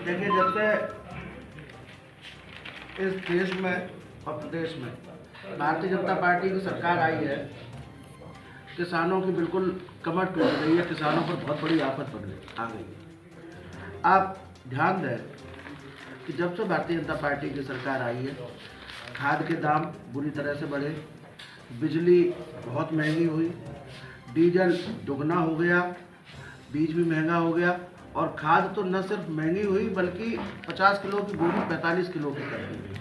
देखिए, जब से इस देश में और प्रदेश में भारतीय जनता पार्टी की सरकार आई है, किसानों की बिल्कुल कमर टूट गई है। किसानों पर बहुत बड़ी आफत आ गई है। आप ध्यान दें कि जब से भारतीय जनता पार्टी की सरकार आई है, खाद के दाम बुरी तरह से बढ़े, बिजली बहुत महंगी हुई, डीजल दुगना हो गया, बीज भी महंगा हो गया और खाद तो न सिर्फ महंगी हुई बल्कि 50 किलो की बोरी 45 किलो की कर दी गई।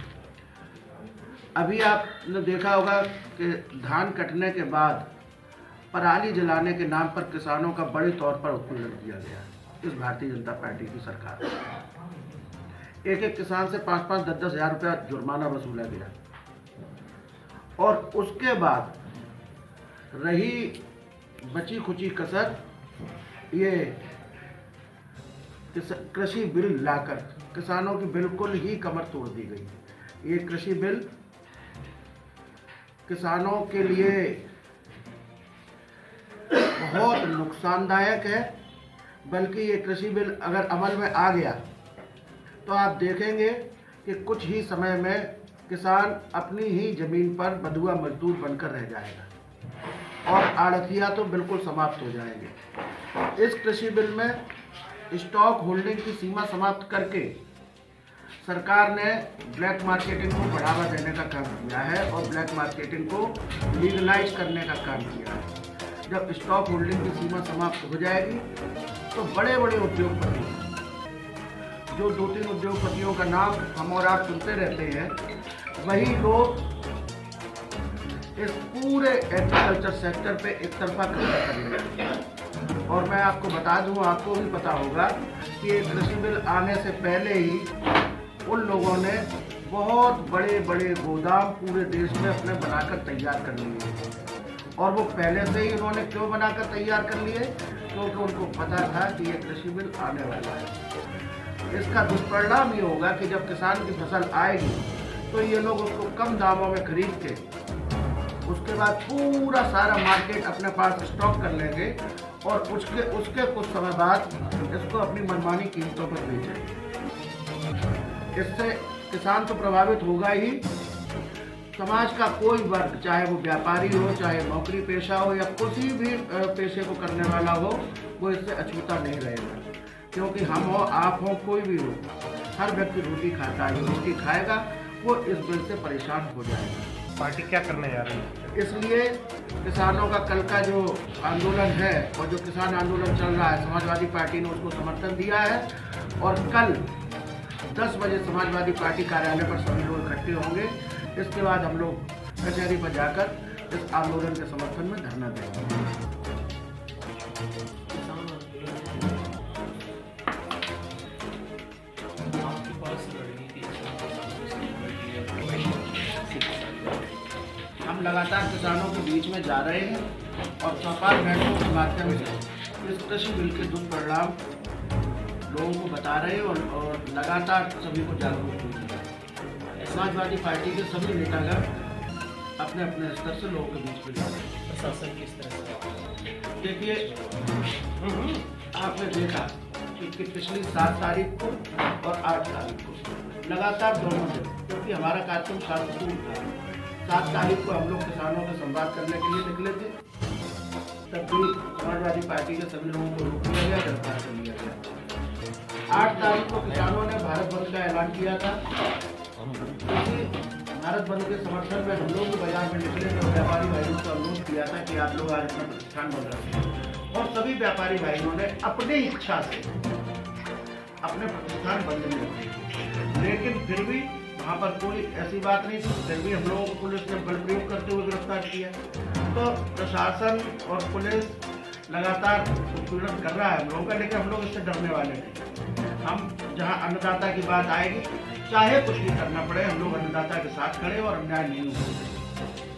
अभी आपने देखा होगा कि धान कटने के बाद पराली जलाने के नाम पर किसानों का बड़े तौर पर उत्पीड़न किया गया इस भारतीय जनता पार्टी की सरकार में। एक किसान से 5-5, 10-10 हज़ार रुपया जुर्माना वसूला गया और उसके बाद रही बची खुची कसर, ये कृषि बिल लाकर किसानों की बिल्कुल ही कमर तोड़ दी गई। ये कृषि बिल किसानों के लिए बहुत नुकसानदायक है, बल्कि ये कृषि बिल अगर अमल में आ गया तो आप देखेंगे कि कुछ ही समय में किसान अपनी ही जमीन पर बंधुआ मजदूर बनकर रह जाएगा और आड़तिया तो बिल्कुल समाप्त हो जाएंगे। इस कृषि बिल में स्टॉक होल्डिंग की सीमा समाप्त करके सरकार ने ब्लैक मार्केटिंग को बढ़ावा देने का काम किया है और ब्लैक मार्केटिंग को लीगलाइज करने का काम किया है। जब स्टॉक होल्डिंग की सीमा समाप्त हो जाएगी तो बड़े बड़े उद्योगपति, जो 2-3 उद्योगपतियों का नाम हम और आप सुनते रहते हैं, वही लोग इस पूरे एग्रीकल्चर सेक्टर पे एक तरफा कब्जा करेंगे। और मैं आपको बता दूं, आपको भी पता होगा कि ये कृषि बिल आने से पहले ही उन लोगों ने बहुत बड़े बड़े गोदाम पूरे देश में अपने बनाकर तैयार कर लिए और वो पहले से ही उन्होंने क्यों बनाकर तैयार कर लिए, क्योंकि उनको पता था कि ये कृषि बिल आने वाला है। इसका दुष्परिणाम ये होगा कि जब किसान की फसल आएगी तो ये लोग उसको कम दामों में खरीद के उसके बाद पूरा सारा मार्केट अपने पास स्टॉक कर लेंगे और उसके कुछ समय बाद इसको अपनी मनमानी कीमतों पर बेचेंगे। इससे किसान तो प्रभावित होगा ही, समाज का कोई वर्ग, चाहे वो व्यापारी हो, चाहे नौकरी पेशा हो या किसी भी पेशे को करने वाला हो, वो इससे अछूता नहीं रहेगा। क्योंकि हम हो, आप हो, कोई भी हो, हर व्यक्ति रोटी खाता है, रोटी खाएगा, वो इस बिल से परेशान हो जाएगा। पार्टी क्या करने जा रही है? इसलिए किसानों का कल का जो आंदोलन है और जो किसान आंदोलन चल रहा है, समाजवादी पार्टी ने उसको समर्थन दिया है और कल 10 बजे समाजवादी पार्टी कार्यालय पर सभी लोग इकट्ठे होंगे। इसके बाद हम लोग कचहरी पर जाकर इस आंदोलन के समर्थन में धरना देंगे। हम लगातार किसानों के बीच में जा रहे हैं और चौपाल बैठकों के माध्यम से इस कृषि बिल के दुष्परिणाम लोगों को बता रहे हैं और लगातार सभी को जागरूक कर रहे हैं। समाजवादी पार्टी के सभी नेतागण अपने अपने स्तर से लोगों के बीच में जा रहे हैं। प्रशासन किस तरह से? देखिए, आपने देखा कि पिछली 7 तारीख को और 8 तारीख को लगातार दोनों दिन, क्योंकि हमारा कार्यक्रम शांतिपूर्ण था। 7 तारीख को हम लोग किसानों से संवाद करने के लिए निकले थे, तब भी समाजवादी पार्टी के सभी लोगों को रोक लिया गया, गिरफ्तार कर लिया गया। 8 तारीख को किसानों ने भारत बंद का ऐलान किया था। इसी भारत बंद के समर्थन में हम लोग बाजार में निकले तो व्यापारी भाइयों से अनुरोध किया था कि आप लोग आज अपना प्रतिष्ठान बंद रखें और सभी व्यापारी भाइयों ने अपनी इच्छा से अपने प्रतिष्ठान बंद नहीं रखे। लेकिन फिर भी वहाँ पर कोई ऐसी बात नहीं थी, फिर भी हम लोगों को पुलिस ने बल प्रयोग करते हुए गिरफ्तार किया। तो प्रशासन और पुलिस लगातार उत्पीड़न कर रहा है हम लोगों का, लेकिन हम लोग इससे डरने वाले नहीं। हम जहाँ अन्नदाता की बात आएगी, चाहे कुछ भी करना पड़े, हम लोग अन्नदाता के साथ खड़े और अन्याय नहीं होगा।